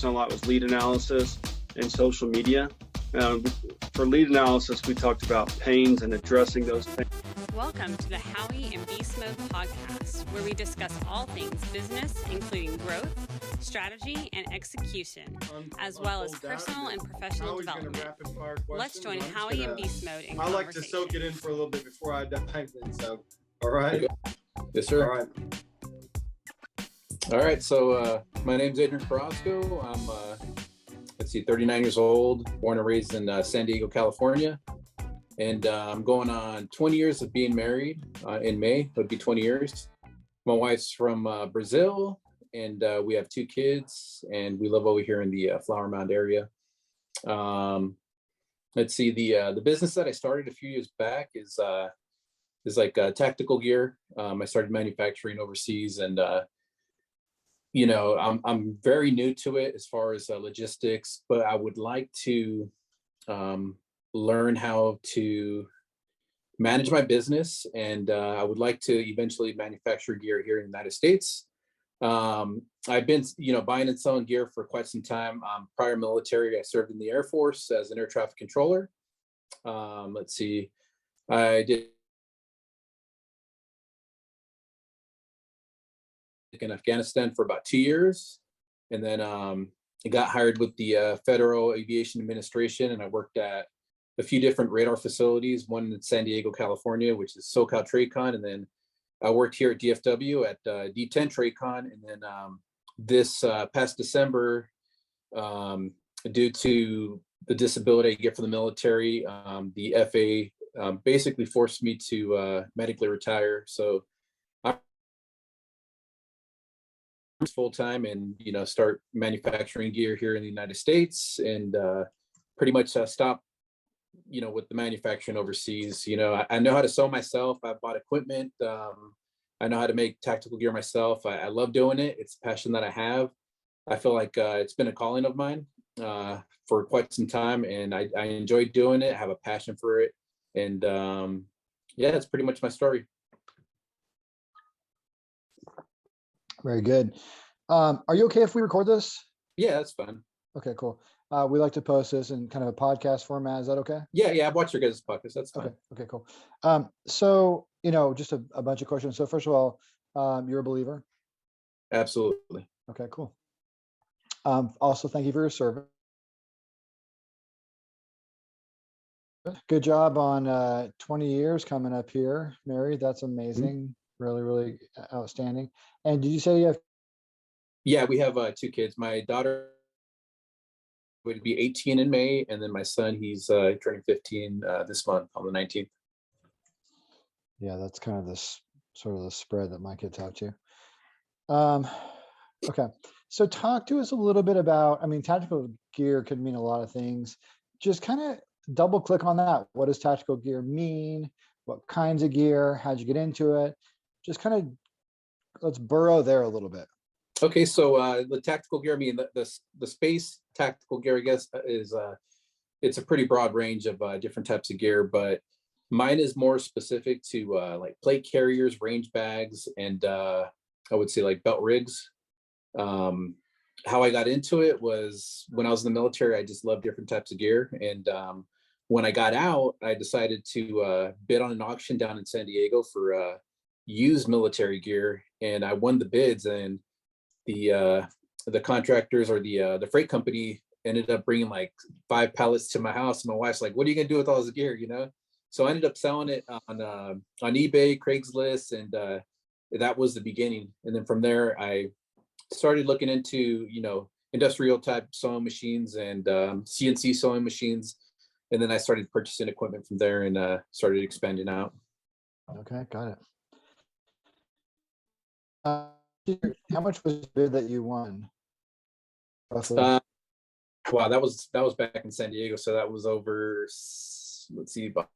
on a lot was lead analysis and social media. For lead analysis, we talked about pains and addressing those pains. Welcome to the Howie and Beastmode podcast, where we discuss all things business, including growth, strategy, and execution, as well as personal and professional development. Let's join Howie and Beastmode in conversation. I like to soak it in for a little bit before I dive in. So, all right. Yes, sir. All right. All right. So my name's Adrian Carrasco. I'm 39 years old, born and raised in San Diego, California. And I'm going on 20 years of being married in May. It would be 20 years. My wife's from Brazil, and we have 2 kids, and we live over here in the Flower Mound area. Let's see, the business that I started a few years back is like tactical gear. I started manufacturing overseas, and I'm very new to it as far as logistics, but I would like to learn how to manage my business, and I would like to eventually manufacture gear here in the United States. I've been, buying and selling gear for quite some time. Prior military, I served in the Air Force as an air traffic controller. Let's see, I did in Afghanistan for about 2 years, and then I got hired with the Federal Aviation Administration, and I worked at a few different radar facilities, one in San Diego, California, which is SoCal TradeCon, and then I worked here at DFW at D10 TradeCon, and then this past December, due to the disability I get from the military, the FAA basically forced me to medically retire. So I'm full-time and, start manufacturing gear here in the United States, and pretty much stop with the manufacturing overseas. I know how to sew myself. I bought equipment. I know how to make tactical gear myself. I love doing it. It's a passion that I have. I feel like it's been a calling of mine for quite some time, and I enjoy doing it. I have a passion for it. And that's pretty much my story. Very good. Are you okay if we record this? Yeah, that's fine. Okay, cool. We like to post this in kind of a podcast format. Is that okay? Yeah, I've watched your guys' podcast. That's fine. Okay, cool. So, just a bunch of questions. So first of all, you're a believer? Absolutely. Okay, cool. Also, thank you for your service. Good job on 20 years coming up here, married. That's amazing. Really, really outstanding. And did you say you have? Yeah, we have 2 kids. My daughter would be 18 in May, and then my son, he's turning 15 this month on the 19th. Yeah, that's kind of this sort of the spread that my kids have too. Okay, so talk to us a little bit about, tactical gear could mean a lot of things. Just kind of double click on that. What does tactical gear mean? What kinds of gear? How'd you get into it? Just kind of let's burrow there a little bit. Okay, so the tactical gear, the space tactical gear, I guess, is it's a pretty broad range of different types of gear, but mine is more specific to like plate carriers, range bags, and I would say like belt rigs. How I got into it was when I was in the military. I just loved different types of gear, and when I got out, I decided to bid on an auction down in San Diego for used military gear, and I won the bids, and the contractors or the freight company ended up bringing like 5 pallets to my house. My wife's like, "What are you gonna do with all this gear?" So I ended up selling it on eBay, Craigslist, and that was the beginning. And then from there, I started looking into industrial type sewing machines and CNC sewing machines, and then I started purchasing equipment from there and started expanding out. Okay, got it. How much was the bid that you won? Roughly? Wow, that was back in San Diego, so that was over. Let's see, about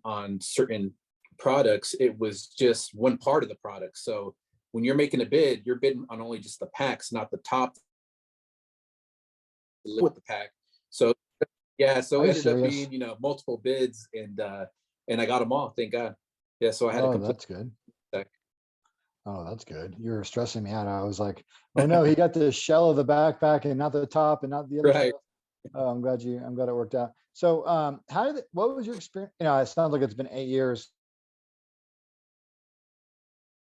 on certain products, it was just one part of the product. So when you're making a bid, you're bidding on only just the packs, not the top with the pack. So yeah, so Are it you ended up serious? being, multiple bids, and I got them all, thank God. Yeah, so I had to Oh, complete that's good. that. Oh, that's good. You're stressing me out. I was like, oh no, he got the shell of the backpack and not the top and not the other Right. stuff. Oh, I'm glad it worked out. So, what was your experience? It sounds like it's been 8 years.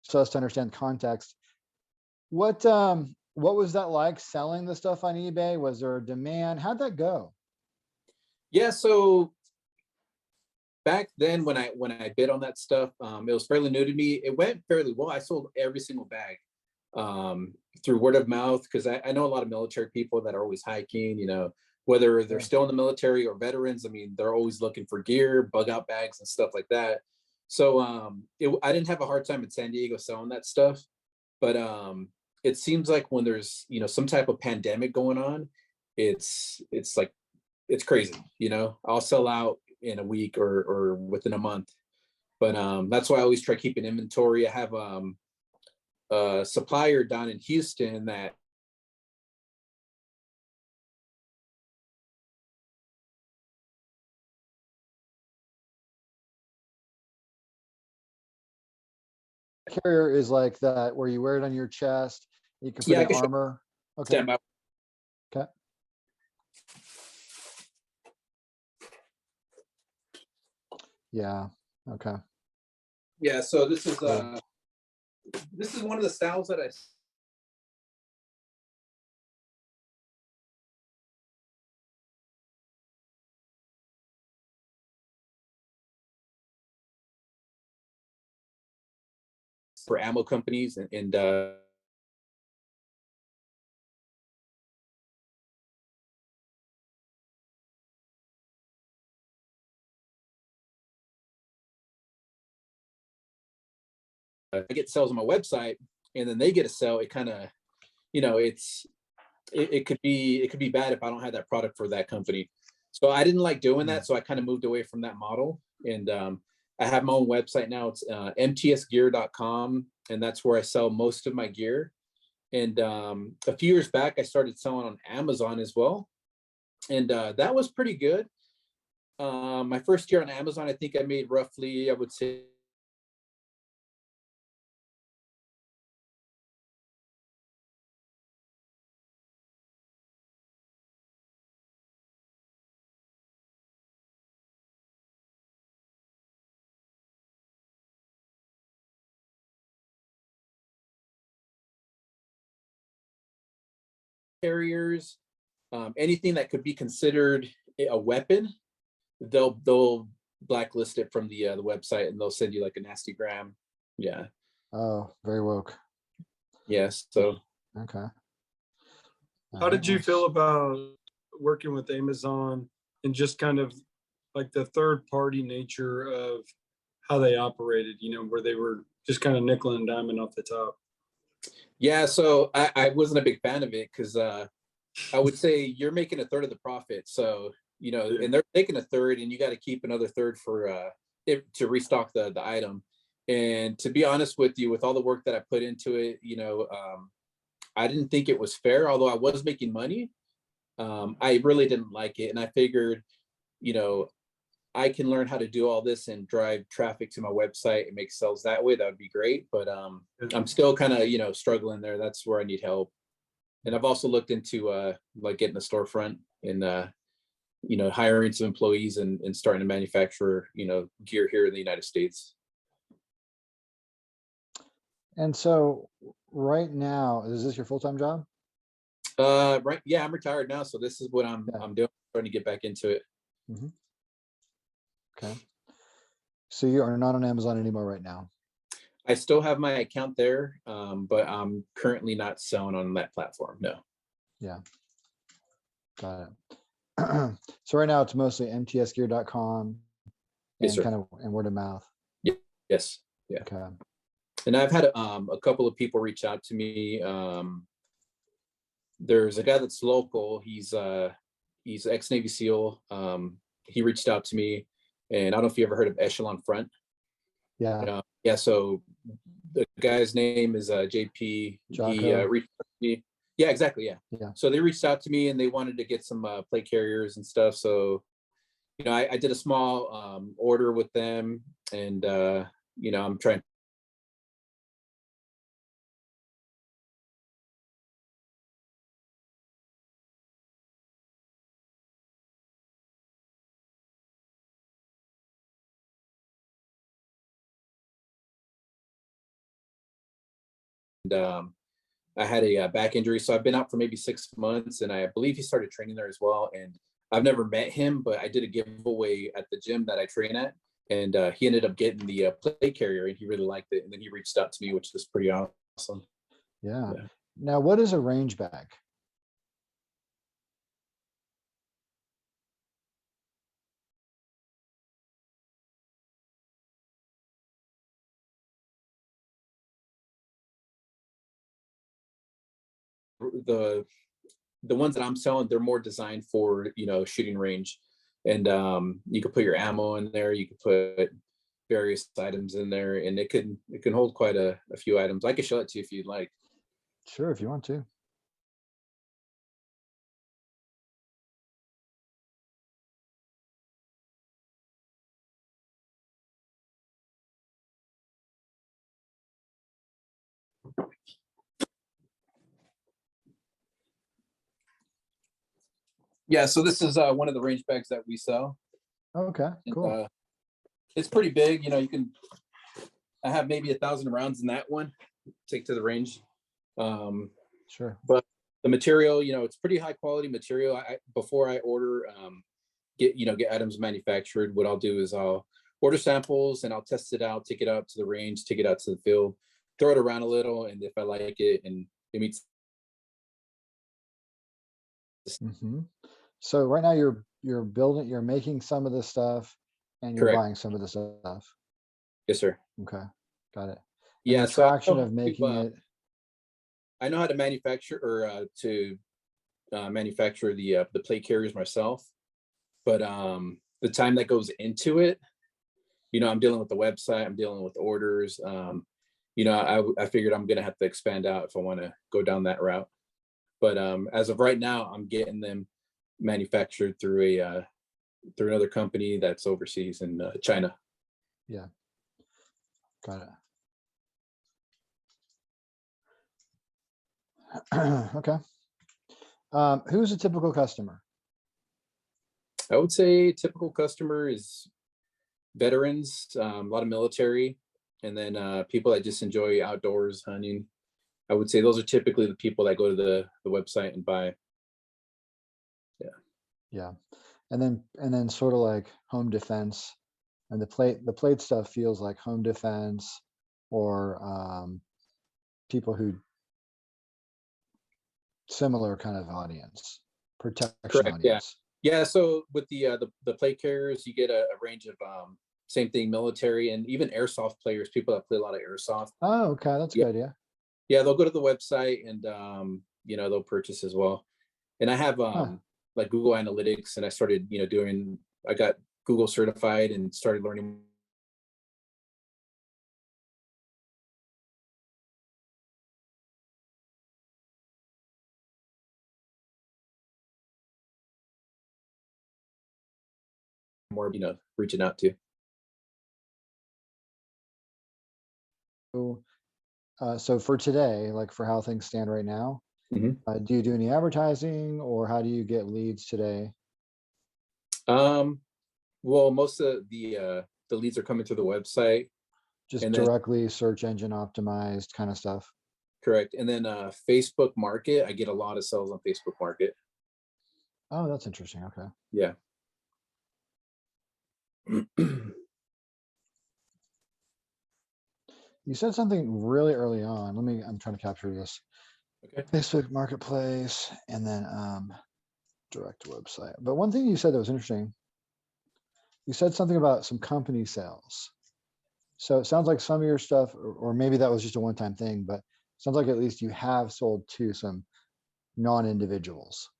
So us to understand context. What was that like selling the stuff on eBay? Was there a demand? How'd that go? Yeah, so back then when I bid on that stuff, it was fairly new to me. It went fairly well. I sold every single bag through word of mouth, because I know a lot of military people that are always hiking, whether they're Sure. still in the military or veterans. I mean, they're always looking for gear, bug out bags and stuff like that. So I didn't have a hard time in San Diego selling that stuff, but it seems like when there's some type of pandemic going on, it's like it's crazy. I'll sell out in a week or within a month. But that's why I always try keeping inventory. I have a supplier down in Houston that Carrier is like that where you wear it on your chest. You can put I in can show armor. Okay. stand by. Okay. Yeah. Okay. Yeah, so this is Cool. one of the styles that I for ammo companies and I get sales on my website, and then they get a sell. It kind of, it could be bad if I don't have that product for that company. So I didn't like doing that. So I kind of moved away from that model. And I have my own website now. It's mtsgear.com. And that's where I sell most of my gear. And a few years back, I started selling on Amazon as well. And that was pretty good. My first year on Amazon, I think I made roughly, I would say, carriers, anything that could be considered a weapon, they'll blacklist it from the website, and they'll send you like a nasty gram. Yeah. Oh, very woke. Yes. So Okay. How did you feel about working with Amazon and just kind of like the third party nature of how they operated, where they were just kind of nickel and diamond off the top? yeah, so I wasn't a big fan of it, because I would say you're making a third of the profit. So, and they're taking a third, and you got to keep another third for to restock the item. And to be honest with you, with all the work that I put into it, I didn't think it was fair, although I was making money. I really didn't like it. And I figured, I can learn how to do all this and drive traffic to my website and make sales that way. That would be great. But I'm still kind of, struggling there. That's where I need help. And I've also looked into like getting a storefront and hiring some employees and starting to manufacture gear here in the United States. And so right now, is this your full-time job? Right. Yeah, I'm retired now, so this is what I'm doing, trying to get back into it. Mm-hmm. Okay. So you are not on Amazon anymore right now. I still have my account there, but I'm currently not selling on that platform. No. Yeah. Got it. So right now it's mostly mtsgear.com Yes, and sir. kind of and word of mouth. Yes. Yeah. Okay. And I've had a couple of people reach out to me. There's a guy that's local. He's ex-Navy SEAL. He reached out to me, And I don't know if you ever heard of Echelon Front. Yeah. Yeah. So the guy's name is JP. Jocko. He reached out to me. Yeah, exactly. Yeah. Yeah. So they reached out to me and they wanted to get some plate carriers and stuff. So, I did a small order with them, and I'm trying. And I had a back injury, so I've been out for maybe 6 months, and I believe he started training there as well. And I've never met him, but I did a giveaway at the gym that I train at, and he ended up getting the plate carrier, and he really liked it. And then he reached out to me, which was pretty awesome. Yeah. Now, what is a range bag? The ones that I'm selling, they're more designed for shooting range, and you could put your ammo in there, you could put various items in there, and it can hold quite a few items. I could show it to you if you'd like. Sure, if you want to. Yeah, so this is one of the range bags that we sell. Okay, cool. And, it's pretty big. I have maybe 1,000 rounds in that one. Take to the range. Sure. But the material, it's pretty high quality material. Before I order, get items manufactured, what I'll do is I'll order samples and I'll test it out, take it out to the range, take it out to the field, throw it around a little, and if I like it and it meets. Mm-hmm. So right now you're making some of this stuff and you're Correct. buying some of the stuff. Yes, sir. Okay, got it. And Yeah. the traction of making it. I know how to manufacture manufacture the plate carriers myself, but the time that goes into it, I'm dealing with the website, I'm dealing with orders. I figured I'm gonna have to expand out if I want to go down that route. But as of right now, I'm getting them manufactured through another company that's overseas in China. Yeah, got it. Okay. Who's a typical customer? I would say typical customer is veterans, a lot of military, and then people that just enjoy outdoors, hunting. I would say those are typically the people that go to the website and buy. Yeah. And then sort of like home defense, and the plate stuff feels like home defense or people who similar kind of audience, protection. Correct, audience. Yeah. So with the plate carriers, you get a range of same thing, military and even airsoft players, people that play a lot of airsoft. Oh, okay, that's a good idea. Yeah, they'll go to the website and they'll purchase as well. And I have like Google Analytics, and I started I got Google certified and started learning. More, reaching out to. So for today, like for how things stand right now, do you do any advertising, or how do you get leads today? Well, most of the leads are coming through the website. Just directly search engine optimized kind of stuff. Correct. And then Facebook Market, I get a lot of sales on Facebook Market. Oh, that's interesting. Okay. Yeah. You said something really early on. I'm trying to capture this. Okay. Facebook Marketplace, and then direct website. But one thing you said that was interesting, you said something about some company sales. So it sounds like some of your stuff, or maybe that was just a one-time thing, but it sounds like at least you have sold to some non-individuals.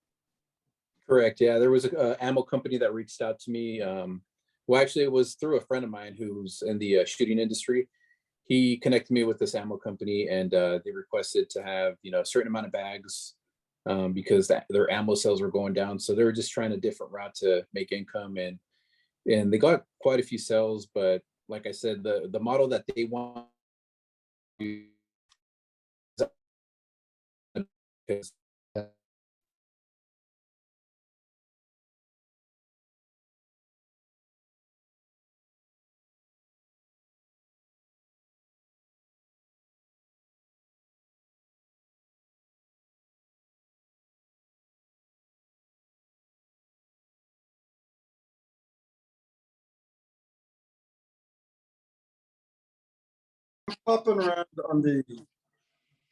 Correct. Yeah, there was a ammo company that reached out to me Well, actually, it was through a friend of mine who's in the shooting industry. He connected me with this ammo company, and they requested to have, a certain amount of bags because their ammo sales were going down. So they were just trying a different route to make income, and they got quite a few sales. But like I said, the model that they want is Popping around on the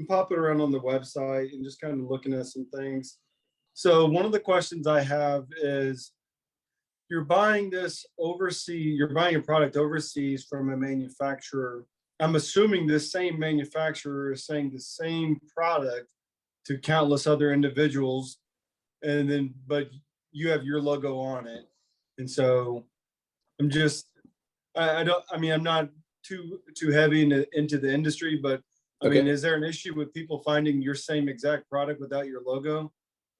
popping around on the website and just kind of looking at some things. So one of the questions I have is, you're buying this overseas, you're buying a product overseas from a manufacturer. I'm assuming this same manufacturer is saying the same product to countless other individuals, and then, but you have your logo on it. And so I'm just, I don't, I mean, I'm not too heavy into the industry, but I mean, okay. is there an issue with people finding your same exact product without your logo?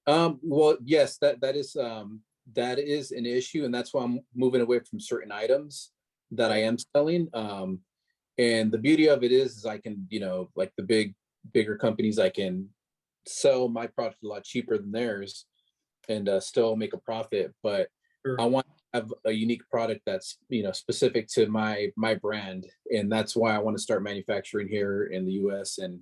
Well, yes, that is an issue, and that's why I'm moving away from certain items that I am selling. And the beauty of it is I can, like the bigger companies, I can sell my product a lot cheaper than theirs and still make a profit. But Sure. I want to have a unique product that's, specific to my brand, and that's why I want to start manufacturing here in the US and,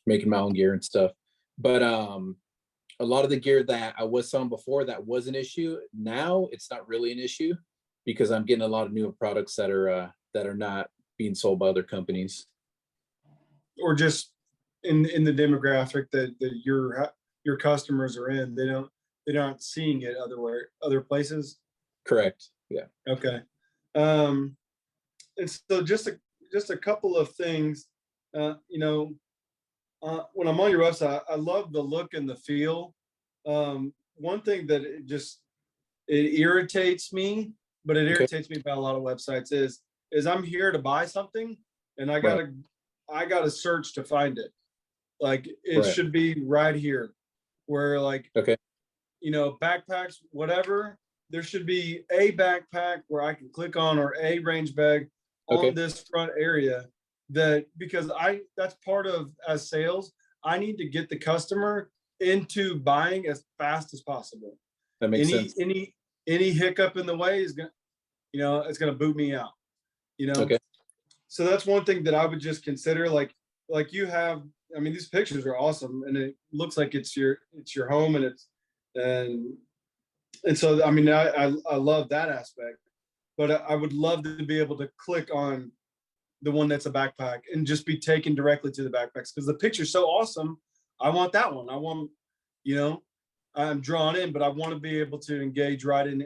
making my own gear and stuff. But a lot of the gear that I was selling before, that was an issue. Now it's not really an issue because I'm getting a lot of newer products that are not being sold by other companies. Or just in the demographic that your customers are in, they're not seeing it other places. Correct. Yeah. Okay. And so just a couple of things. When I'm on your website, I love the look and the feel. One thing that it irritates me, but it Okay. irritates me about a lot of websites is I'm here to buy something, and I Right. gotta search to find it. Like it Right. should be right here, where like, Okay. backpacks, whatever. There should be a backpack where I can click on, or a range bag on Okay. this front area, because that's part of, as sales, I need to get the customer into buying as fast as possible. That makes Any sense. any any hiccup in the way is gonna, it's gonna boot me out. You know, Okay. so that's one thing that I would just consider. Like you have, I mean, these pictures are awesome, and it looks like it's your home, and so I mean, I love that aspect, but I would love to be able to click on the one that's a backpack and just be taken directly to the backpacks, because the picture's so awesome. I want that one. I want, you know, I'm drawn in, but I want to be able to engage right in.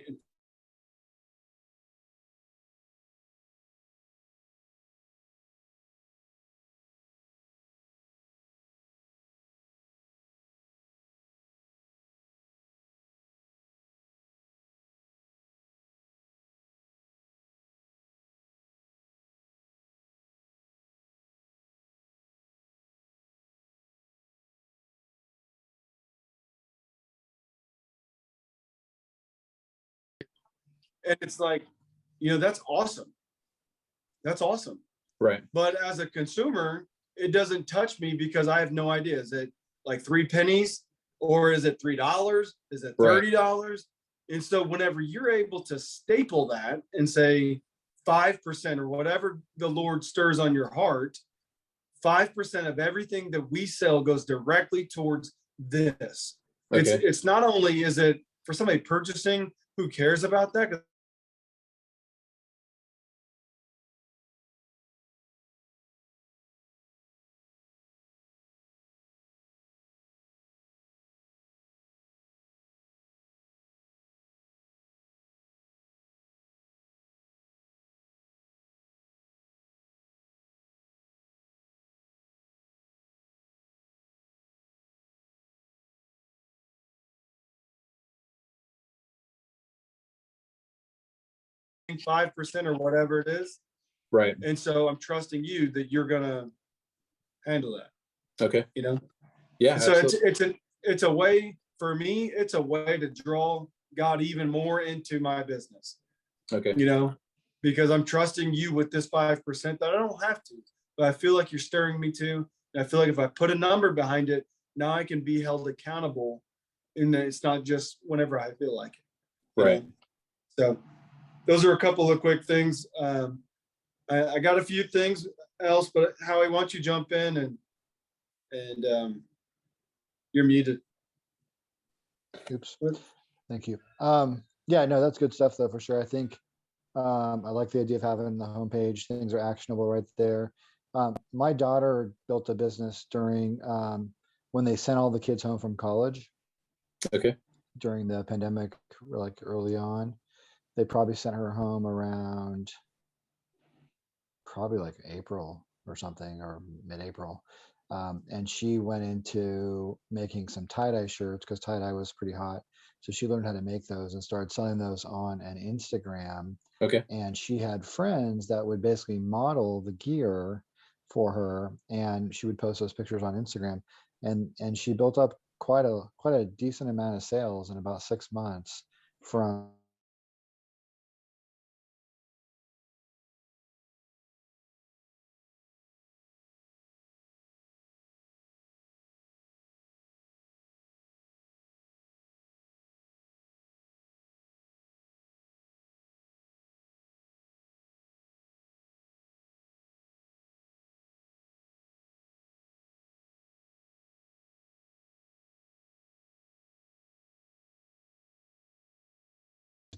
And it's like, that's awesome. That's awesome. Right. But as a consumer, it doesn't touch me because I have no idea. Is it like 3 pennies, or is it $3? Is it Right. $30? And so whenever you're able to staple that and say 5%, or whatever the Lord stirs on your heart, 5% of everything that we sell goes directly towards this. Okay. It's not only is it for somebody purchasing who cares about that, 5% or whatever it is. Right. And so I'm trusting you that you're gonna handle that. Okay. You know? Yeah. And so absolutely. it's a way for me, it's a way to draw God even more into my business. Okay. You know, because I'm trusting you with this 5% that I don't have to, but I feel like you're stirring me to. And I feel like if I put a number behind it, now I can be held accountable, and it's not just whenever I feel like it. Right. So those are a couple of quick things. I got a few things else, but Howie, why don't you jump in and you're muted. Oops. Thank you. Yeah, no, that's good stuff though, for sure. I think I like the idea of having the homepage. Things are actionable right there. My daughter built a business during when they sent all the kids home from college. Okay. During the pandemic, like early on, they probably sent her home around probably like April or something, or mid-April. And she went into making some tie-dye shirts because tie-dye was pretty hot. So she learned how to make those and started selling those on an Instagram. Okay. And she had friends that would basically model the gear for her, and she would post those pictures on Instagram. And she built up quite a decent amount of sales in about 6 months from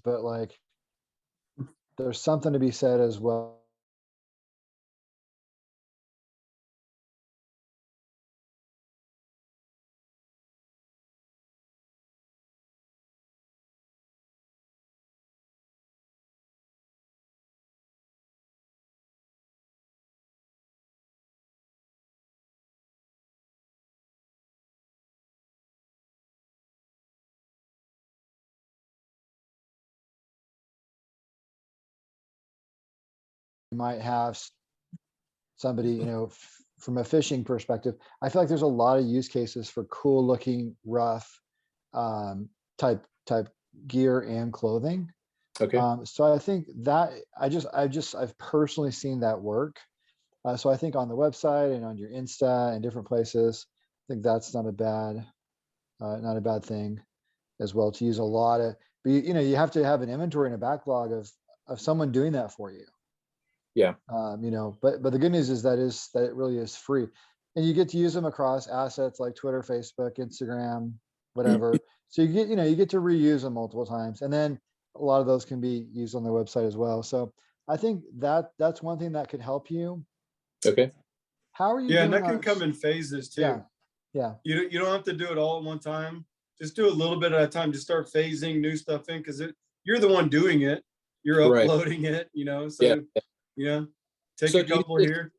but like there's something to be said as well. You might have somebody, from a fishing perspective. I feel like there's a lot of use cases for cool looking rough type gear and clothing. Okay. So I think that I've personally seen that work. So I think on the website and on your Insta and different places, I think that's not a bad thing as well, to use a lot of, but you have to have an inventory and a backlog of someone doing that for you. Yeah. But the good news is that it really is free, and you get to use them across assets like Twitter, Facebook, Instagram, whatever. So you get to reuse them multiple times, and then a lot of those can be used on their website as well. So I think that's one thing that could help you. Okay. How are you Yeah, and doing that can on? come in phases too. Yeah. You don't have to do it all at one time. Just do a little bit at a time. Just start phasing new stuff in, because you're the one doing it. You're Right. uploading it, So take So a couple here.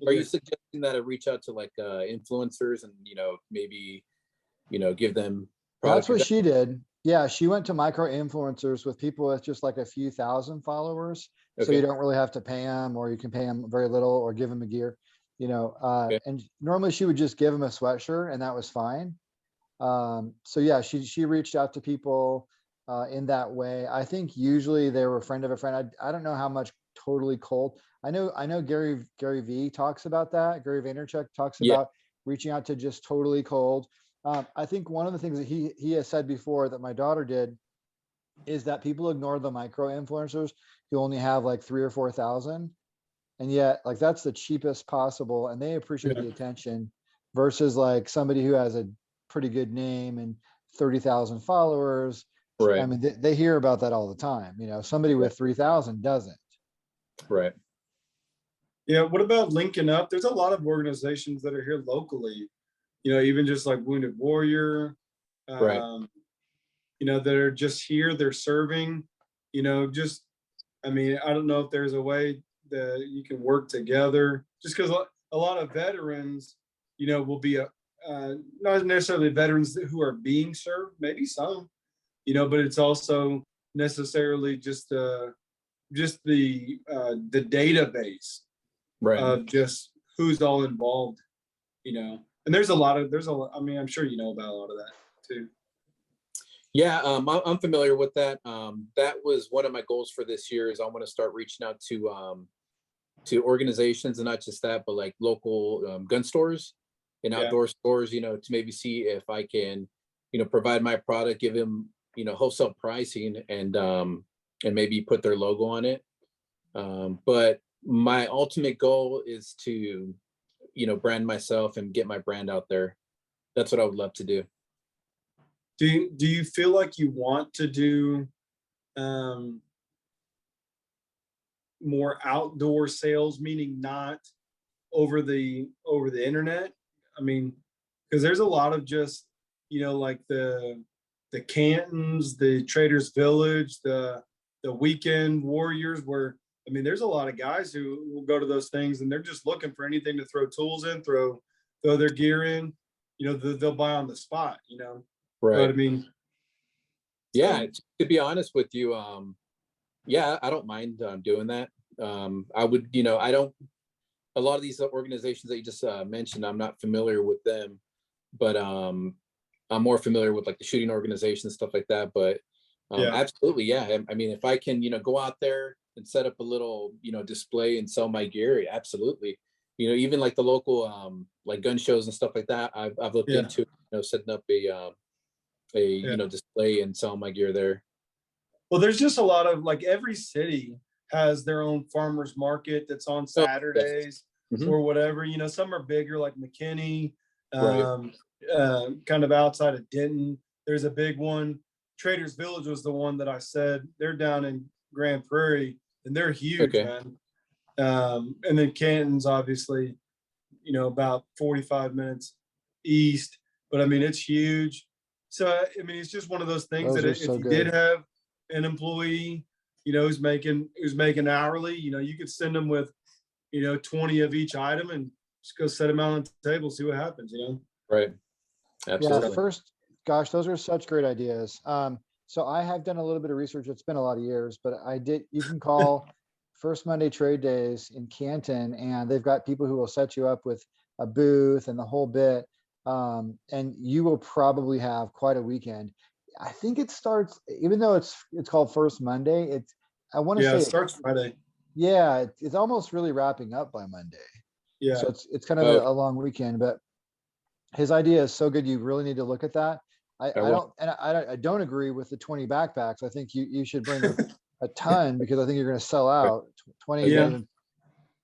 Are you suggesting that I reach out to like influencers and maybe give them That's product? what she did. Yeah, she went to micro influencers with people with just like a few thousand followers. So you Okay. don't really have to pay them, or you can pay them very little or give them a gear, Okay. and normally she would just give them a sweatshirt and that was fine. So yeah, she reached out to people in that way. I think usually they were a friend of a friend. I don't know how much totally cold. I know Gary V talks about that. Gary Vaynerchuk talks Yeah. about reaching out to just totally cold. I think one of the things that he has said before that my daughter did is that people ignore the micro influencers who only have like 3,000 or 4,000, and yet like that's the cheapest possible, and they appreciate the attention versus like somebody who has a pretty good name and 30,000 followers. Right. I mean, they hear about that all the time. Somebody with 3,000 doesn't. Right. Yeah. What about linking up? There's a lot of organizations that are here locally, even just like Wounded Warrior, Right. that are just here. They're serving, I don't know if there's a way that you can work together, just because a lot of veterans, will be not necessarily veterans who are being served, maybe some, but it's also necessarily just the just the database Right. of just who's all involved, and there's a lot, I mean, I'm sure you know about a lot of that too. Yeah, I'm familiar with that. That was one of my goals for this year is I want to start reaching out to organizations, and not just that, but like local gun stores and outdoor stores, to maybe see if I can, provide my product, give them, wholesale pricing, and maybe put their logo on it. But my ultimate goal is to, brand myself and get my brand out there. That's what I would love to do. Do you feel like you want to do more outdoor sales, meaning not over the internet? I mean, because there's a lot of just, like the Cantons, the Traders Village, the Weekend Warriors, where, I mean, there's a lot of guys who will go to those things and they're just looking for anything to throw tools in, throw their gear in, they'll buy on the spot, Right. But I mean, yeah, to be honest with you, yeah, I don't mind doing that. I would, I don't, a lot of these organizations that you just mentioned, I'm not familiar with them, but I'm more familiar with like the shooting organizations, stuff like that. But absolutely, yeah. I mean, if I can, go out there and set up a little, display and sell my gear, absolutely. Even like the local like gun shows and stuff like that, I've looked into, setting up a display and selling my gear there. Well, there's just a lot of, like, every city has their own farmers market that's on Saturdays or whatever. Some are bigger, like McKinney, kind of outside of Denton. There's a big one. Traders Village was the one that I said. They're down in Grand Prairie, and they're huge, man. And then Canton's obviously, about 45 minutes east, but I mean, it's huge. So, I mean, it's just one of those things that if you did have an employee, who's making hourly, you could send them with, 20 of each item and just go set them out on the table, see what happens, Right. Absolutely. Yeah, first, gosh, those are such great ideas. So I have done a little bit of research. It's been a lot of years, but you can call First Monday Trade Days in Canton, and they've got people who will set you up with a booth and the whole bit. And you will probably have quite a weekend. I think it starts, even though it's called First Monday, I want to say it starts Friday. Yeah, it's almost really wrapping up by Monday. Yeah. So it's kind of a long weekend, but his idea is so good. You really need to look at that. I don't agree with the 20 backpacks. I think you should bring a ton, because I think you're going to sell out 20.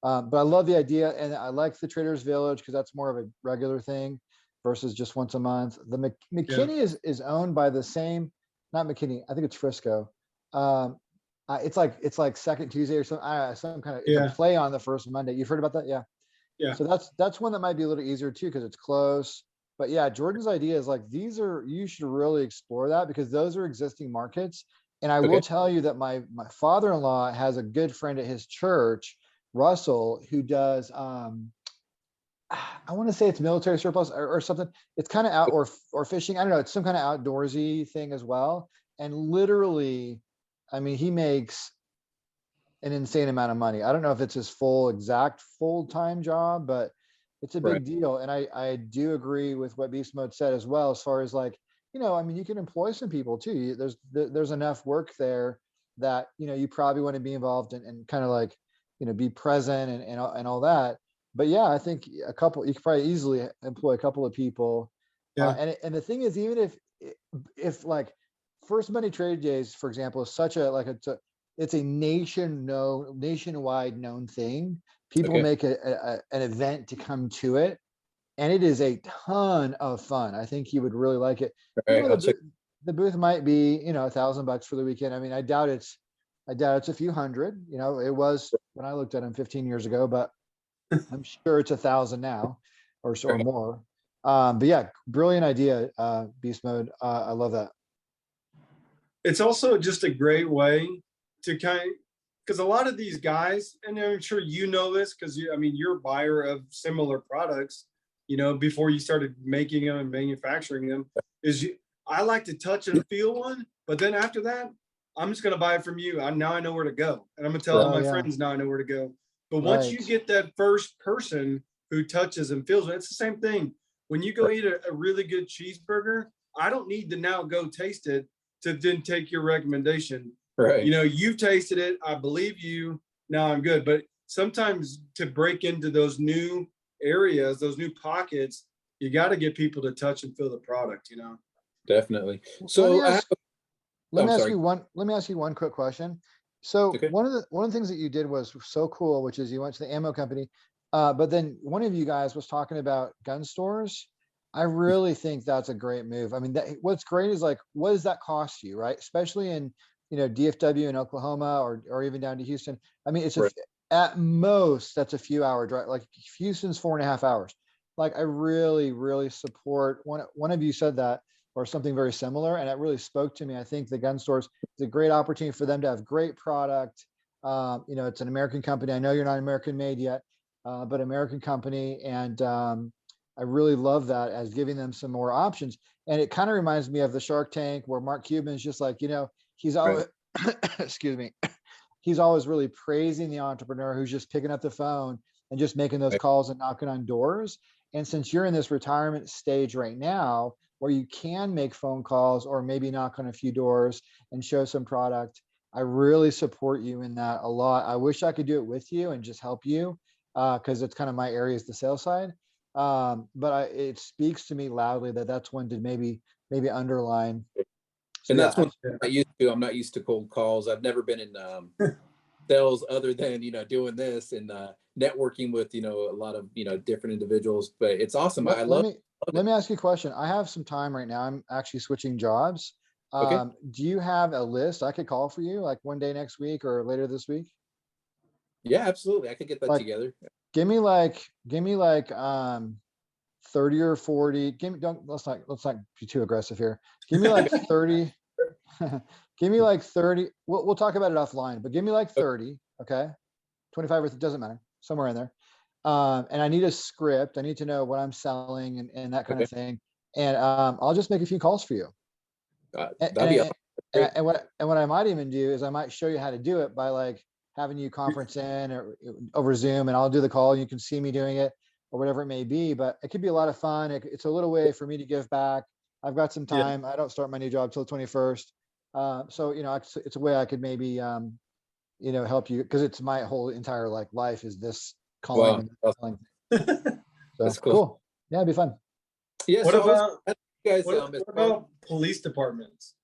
But I love the idea, and I like the Traders Village because that's more of a regular thing versus just once a month. The McKinney is owned by the same, not McKinney, I think it's Frisco. It's like Second Tuesday or something. Some kind of it's a play on the First Monday. You've heard about that? Yeah. So that's one that might be a little easier too, because it's close. But yeah, Jordan's idea is like, you should really explore that, because those are existing markets. And I will tell you that my father-in-law has a good friend at his church, Russell, who does I want to say it's military surplus or something. It's kind of out or fishing. I don't know. It's some kind of outdoorsy thing as well. And literally, I mean, he makes an insane amount of money. I don't know if it's his full-time job, but it's a big deal. And I do agree with what Beastmode said as well, as far as like, I mean, you can employ some people too. There's enough work there that, you probably want to be involved and kind of like, be present and all that. But yeah, I think you could probably easily employ a couple of people. And the thing is, even if like First Monday Trade Days, for example, is such it's a nationwide known thing. People make an event to come to it, and it is a ton of fun. I think you would really like it. The booth might be, $1,000 for the weekend. I mean, I doubt it's a few hundred. It was when I looked at them 15 years ago, but I'm sure it's 1,000 now or more. But yeah, brilliant idea, Beastmode. I love that. It's also just a great way to because a lot of these guys, and I'm sure this, because you're a buyer of similar products, before you started making them and manufacturing them, I like to touch and feel one, but then after that, I'm just going to buy it from you. Now I know where to go. And I'm going to tell all my friends now I know where to go. But once you get that first person who touches and feels it, it's the same thing. When you go eat a really good cheeseburger, I don't need to now go taste it to then take your recommendation. Right. You know, you've tasted it. I believe you. Now I'm good. But sometimes to break into those new areas, those new pockets, you got to get people to touch and feel the product, you know? Definitely. So let me ask you one quick question. So one of the things that you did was so cool, which is you went to the ammo company, but then one of you guys was talking about gun stores. I really think that's a great move. I mean, what's great is like, what does that cost you, right? Especially in, you know, DFW in Oklahoma or even down to Houston. I mean, it's at most that's a few hour drive. Like Houston's 4.5 hours. Like I really, really support one of you said that or something very similar, and it really spoke to me. I think the gun stores is a great opportunity for them to have great product. You know, it's an American company. I know you're not American made yet, but American company, and I really love that as giving them some more options. And it kind of reminds me of the Shark Tank where Mark Cuban's just like, you know, he's always, excuse me, he's always really praising the entrepreneur who's just picking up the phone and just making those calls and knocking on doors. And since you're in this retirement stage right now, where you can make phone calls or maybe knock on a few doors and show some product, I really support you in that a lot. I wish I could do it with you and just help you because it's kind of my area is the sales side. But it speaks to me loudly that that's one to maybe underline. So, and that's one I'm not used to. I'm not used to cold calls. I've never been in sales other than, you know, doing this and networking with, you know, a lot of, you know, different individuals. But it's awesome. Let me ask you a question. I have some time right now. I'm actually switching jobs. Do you have a list I could call for you like one day next week or later this week? Yeah, absolutely. I could get that together. Give me like 30 or 40. Let's not be too aggressive here. Give me like 30. Give me like 30. We'll talk about it offline, but give me like 30. Okay. 25 or it doesn't matter. Somewhere in there. And I need a script. I need to know what I'm selling and that kind of thing. And I'll just make a few calls for you. And what I might even do is I might show you how to do it by like having you conference in or over Zoom, and I'll do the call. You can see me doing it or whatever it may be. But it could be a lot of fun. It's a little way for me to give back. I've got some time. I don't start my new job till the 21st. So you know, it's a way I could maybe you know, help you because it's my whole entire life is this calling. Wow. And so that's cool. Yeah, it'd be fun. Yeah. What about what about police departments?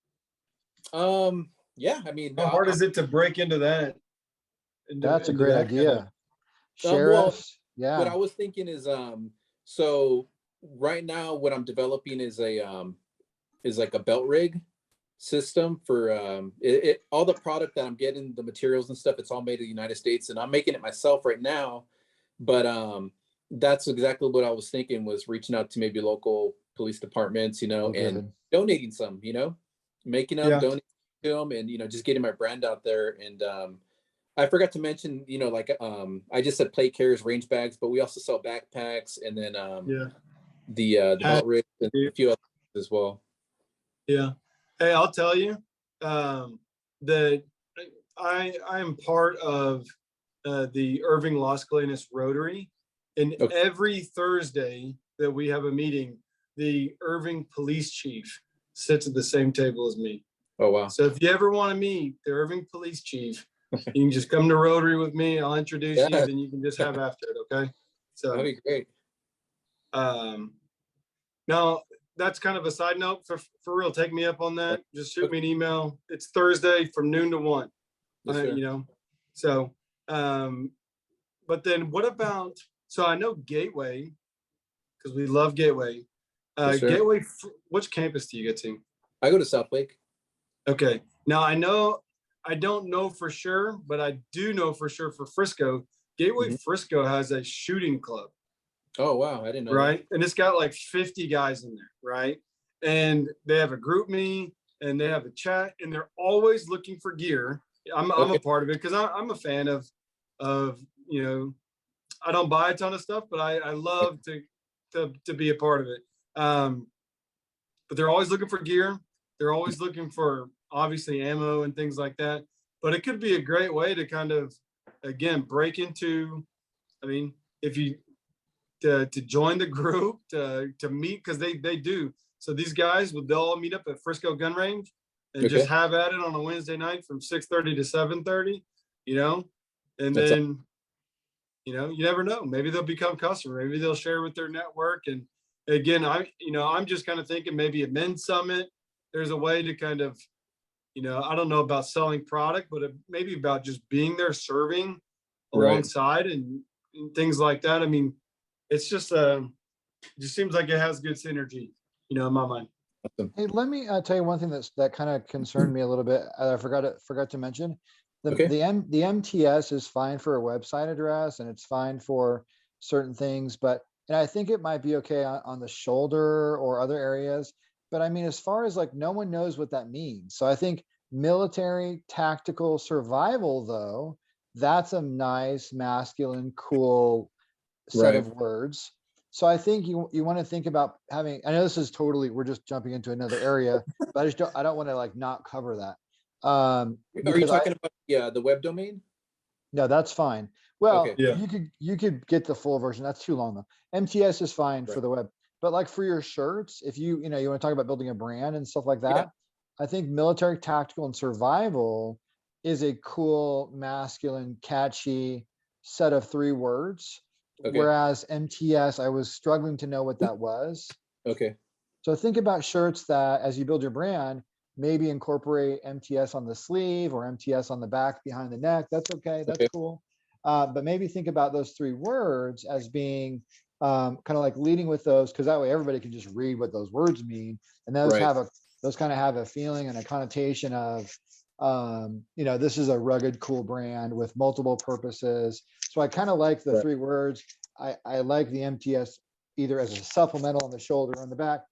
Yeah, I mean, how hard is it to break into that? That's a great idea. Sheriffs. Yeah. What I was thinking is, so right now what I'm developing is like a belt rig system for all the product that I'm getting, the materials and stuff, it's all made in the United States, and I'm making it myself right now. But that's exactly what I was thinking, was reaching out to maybe local police departments, you know, and donating some, you know, making them, donating to them, and, you know, just getting my brand out there. And I forgot to mention, you know, like I just said plate carriers, range bags, but we also sell backpacks, and then the belt rig and a few others as well. Yeah. Hey, I'll tell you that I am part of the Irving Las Colinas Rotary, and every Thursday that we have a meeting, the Irving police chief sits at the same table as me. Oh, wow. So if you ever want to meet the Irving police chief, you can just come to Rotary with me. I'll introduce you, then you can just have after it. Okay. So that'd be great. Now that's kind of a side note. For real, take me up on that. Just shoot me an email. It's Thursday from noon to 1. Yes, you know, so but then what about, so I know Gateway, because we love Gateway. Yes, Gateway, which campus do you get to? I go to South Lake. Okay. Now I don't know for sure, but I do know for sure for Frisco, Gateway Frisco has a shooting club. Oh, wow. I didn't know. Right. That. And it's got like 50 guys in there. Right. And they have a group me and they have a chat, and they're always looking for gear. I'm a part of it because I'm a fan of, you know, I don't buy a ton of stuff, but I love to be a part of it. But they're always looking for gear. They're always looking for obviously ammo and things like that, but it could be a great way to kind of, again, break into, I mean, if you, to join the group, to meet, because they do. So these guys, they'll all meet up at Frisco Gun Range and just have at it on a Wednesday night from 6:30 to 7:30, you know, and then, you know, you never know. Maybe they'll become customer. Maybe they'll share with their network. And again, I'm just kind of thinking maybe a men's summit. There's a way to kind of, you know, I don't know about selling product, but maybe about just being there serving alongside and things like that. I mean, it's just it just seems like it has good synergy, you know, in my mind. Hey, let me tell you one thing that kind of concerned me a little bit. I forgot to mention. The MTS is fine for a website address and it's fine for certain things, and I think it might be okay on the shoulder or other areas. But I mean, as far as like, no one knows what that means. So I think military tactical survival, though, that's a nice, masculine, cool set of words. So I think you want to think about having, I know this is totally, we're just jumping into another area, but I don't want to like not cover that. Are you talking about the web domain? No, that's fine. Well, Okay. you could get the full version. That's too long though. MTS is fine for the web, but like for your shirts, if you want to talk about building a brand and stuff like that, I think military tactical and survival is a cool, masculine, catchy set of 3 words. Whereas MTS, I was struggling to know what that was. So think about shirts that, as you build your brand, maybe incorporate MTS on the sleeve or MTS on the back behind the neck. That's okay. That's cool. But maybe think about those 3 words as being kind of like leading with those, because that way everybody can just read what those words mean. And those kind of have a feeling and a connotation of, this is a rugged, cool brand with multiple purposes. So I kind of like the 3 words. I like the MTS either as a supplemental on the shoulder or on the back,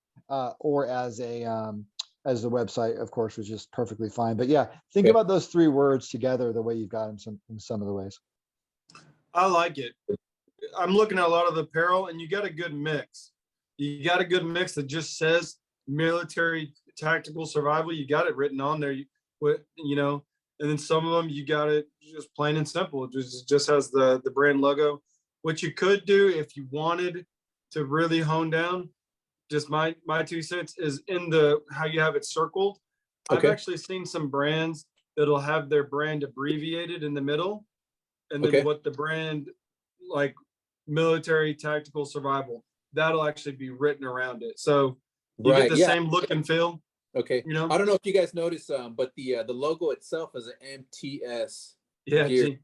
or as the website, of course, was just perfectly fine. But yeah, think about those 3 words together the way you've got in some of the ways. I like it. I'm looking at a lot of the apparel, and you got a good mix. You got a good mix that just says military tactical survival. You got it written on there, and then some of them you got it just plain and simple. It just has the brand logo. What you could do if you wanted to really hone down, just my 2 cents, is in how you have it circled. I've actually seen some brands that'll have their brand abbreviated in the middle, and then what the brand, like military tactical survival, that'll actually be written around it. So you get the same look and feel. I don't know if you guys noticed, but the logo itself is an MTS. Gear.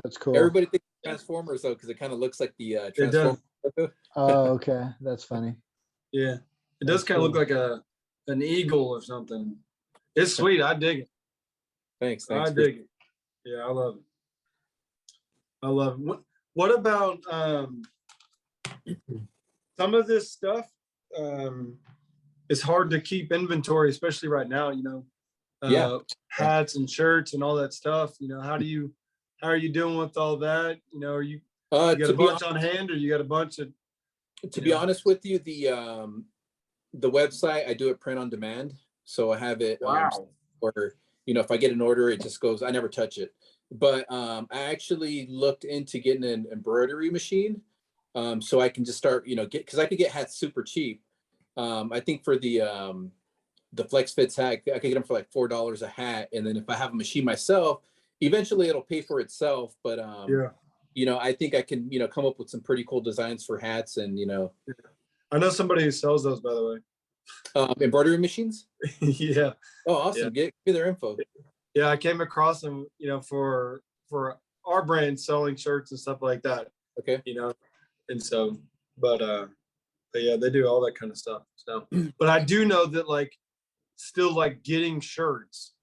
That's cool. Everybody thinks Transformers though, because it kind of looks like the Transformers logo. Oh, okay, that's funny. Yeah, it does kind of look like an eagle or something. It's sweet. I dig it. Thanks. I dig it. Yeah, I love it. What about some of this stuff? It's hard to keep inventory, especially right now. Hats and shirts and all that stuff. How are you doing with all that? Are you got a bunch on hand, or you got a bunch of? To be honest with you, the website, I do it print on demand, so I have it. Or if I get an order, it just goes. I never touch it. But I actually looked into getting an embroidery machine, so I can just start, because I could get hats super cheap. I think for the Flex Fits hat, I could get them for like $4 a hat, and then if I have a machine myself, eventually it'll pay for itself. But I think I can, come up with some pretty cool designs for hats, and I know somebody who sells those, by the way. Embroidery machines. Yeah. Oh, awesome! Give me their info. Yeah, I came across them, for our brand selling shirts and stuff like that. And so, but yeah, they do all that kind of stuff. So, but I do know that still getting shirts,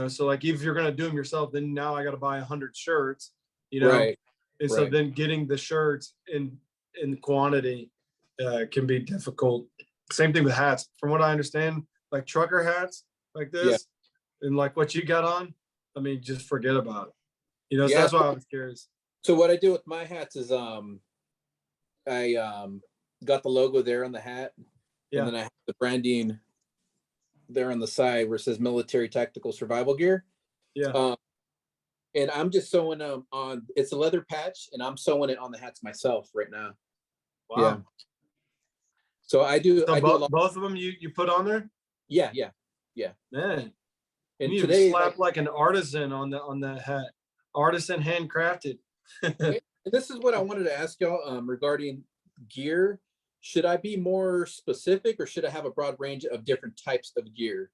so if you're gonna do them yourself, then now I got to buy 100 shirts, and so then getting the shirts in quantity can be difficult. Same thing with hats, from what I understand, like trucker hats like this. And what you got on, I mean, just forget about it. So that's why I was curious. So what I do with my hats is I got the logo there on the hat, and then I have the branding there on the side where it says military tactical survival gear. Yeah. And I'm just sewing them on, it's a leather patch, and I'm sewing it on the hats myself right now. Wow. Yeah. So I do a lot. Both of them you put on there? Yeah. Man. And You today, slap like an artisan on that hat. Artisan handcrafted. and this is what I wanted to ask y'all regarding gear. Should I be more specific, or should I have a broad range of different types of gear?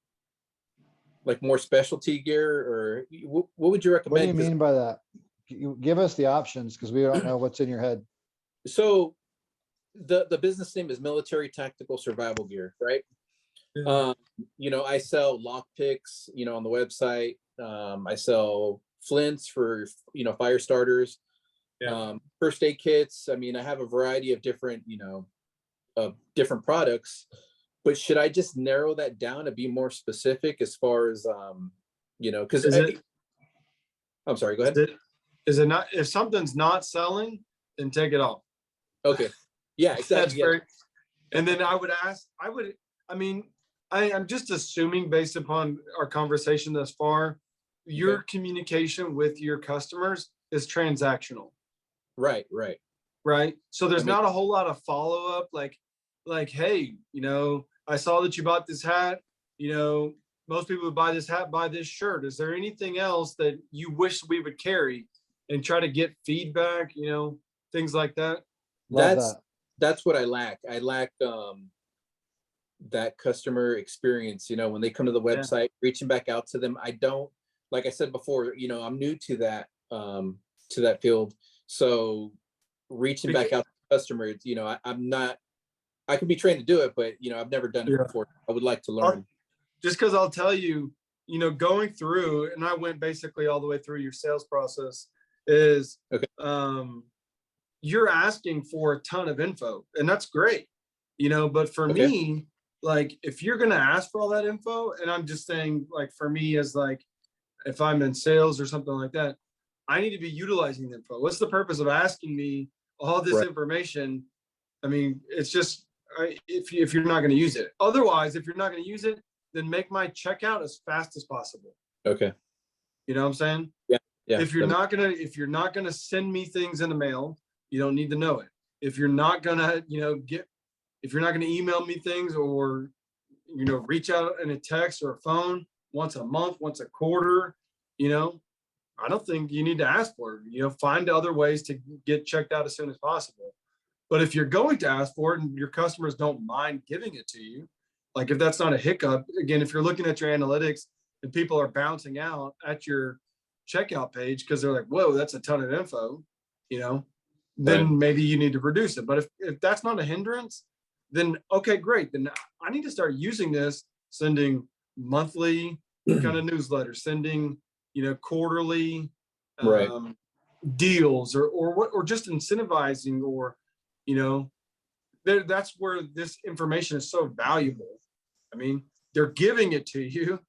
Like more specialty gear, or what would you recommend? What do you mean by that? You give us the options, because we don't know what's in your head. So the business name is Military Tactical Survival Gear, right? Yeah. I sell lock picks, on the website. I sell flints for, fire starters, first aid kits. I mean, I have a variety of different, different products, but should I just narrow that down to be more specific as far as, because I'm sorry, go ahead. Is it not, if something's not selling, then take it off. Okay. Yeah, exactly. That's very, and then I'm just assuming, based upon our conversation thus far, your communication with your customers is transactional. Right. So there's not a whole lot of follow-up, like, hey, I saw that you bought this hat, most people would buy this hat, buy this shirt. Is there anything else that you wish we would carry? And try to get feedback, things like that. That's what I lack. I lack that customer experience, when they come to the website, reaching back out to them. I don't, like I said before, I'm new to that field. So reaching back out to customers, I'm not, I can be trained to do it, but I've never done it before. I would like to learn. Just because I'll tell you, going through, and I went basically all the way through your sales process, is you're asking for a ton of info, and that's great, but for me, like, if you're going to ask for all that info, and I'm just saying, like, for me, as like, if I'm in sales or something like that, I need to be utilizing the info. What's the purpose of asking me all this information? I mean, it's just, if you're not going to use it. Otherwise, if you're not going to use it, then make my checkout as fast as possible. Okay. You know what I'm saying? Yeah. If you're not gonna send me things in the mail, you don't need to know it. If you're not gonna, if you're not gonna email me things, or, reach out in a text or a phone once a month, once a quarter, I don't think you need to ask for it. Find other ways to get checked out as soon as possible. But if you're going to ask for it and your customers don't mind giving it to you, like, if that's not a hiccup, again, if you're looking at your analytics and people are bouncing out at your checkout page because they're like, whoa, that's a ton of info, then maybe you need to reduce it. But if that's not a hindrance, then okay, great. Then I need to start using this, sending monthly kind of newsletters, sending, quarterly deals, or just incentivizing, or, that's where this information is so valuable. I mean, they're giving it to you.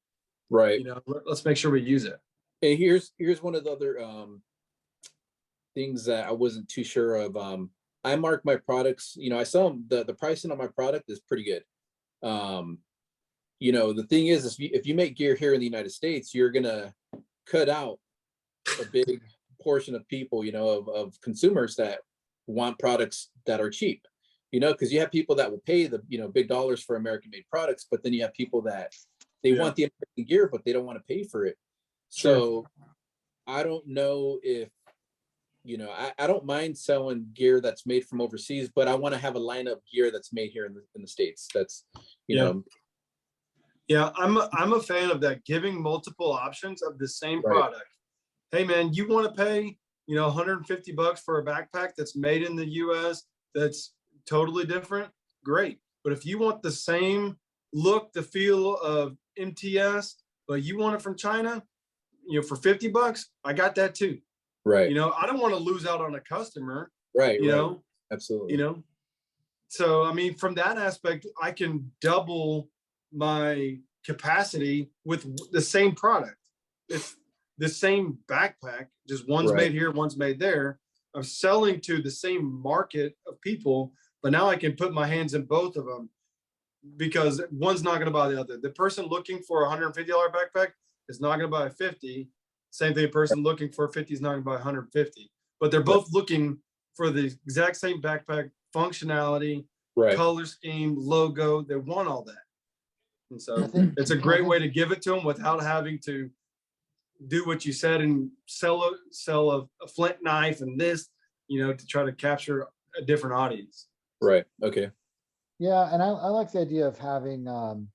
Right. Let's make sure we use it. And here's one of the other things that I wasn't too sure of. I mark my products, I sell them, the pricing on my product is pretty good. The thing is if you make gear here in the United States, you're gonna cut out a big portion of people, of consumers that want products that are cheap, because you have people that will pay the, big dollars for American made products, but then you have people that they want the American gear, but they don't want to pay for it. So I don't know if, I don't mind selling gear that's made from overseas, but I want to have a line of gear that's made here in the States. That's, Yeah, I'm a fan of that, giving multiple options of the same product. Hey man, you want to pay, $150 for a backpack that's made in the US, that's totally different, great. But if you want the same look, the feel of MTS, but you want it from China, for $50, I got that too. Right. I don't want to lose out on a customer. Right. Absolutely. So, I mean, from that aspect, I can double my capacity with the same product. It's the same backpack, just one's made here, one's made there. I'm selling to the same market of people, but now I can put my hands in both of them. because one's not going to buy the other. The person looking for a $150 backpack is not going to buy a 50. Same thing, a person looking for a 50 is not going to buy 150. But they're both looking for the exact same backpack functionality, color scheme, logo. They want all that. And so it's a great way to give it to them without having to do what you said and sell a flint knife and this, you know, to try to capture a different audience. Right. Okay. Yeah, and I like the idea of having, I'm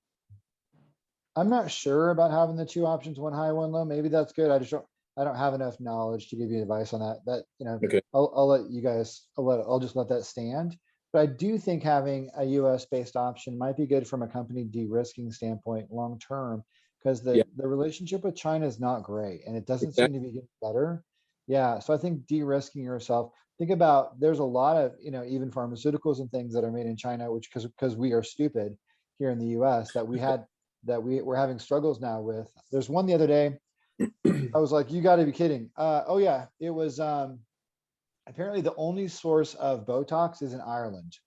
not sure about having the two options, one high, one low. Maybe that's good. I don't have enough knowledge to give you advice on that. That, you know, I'll let you guys, I'll just let that stand. But I do think having a US based option might be good from a company de-risking standpoint long term, because the relationship with China is not great and it doesn't seem to be getting better. Yeah, so I think de-risking yourself, think about, there's a lot of, you know, even pharmaceuticals and things that are made in China, which because we are stupid here in the US that we're having struggles now with. There's one the other day, I was like, you got to be kidding. Oh yeah, it was apparently the only source of Botox is in Ireland.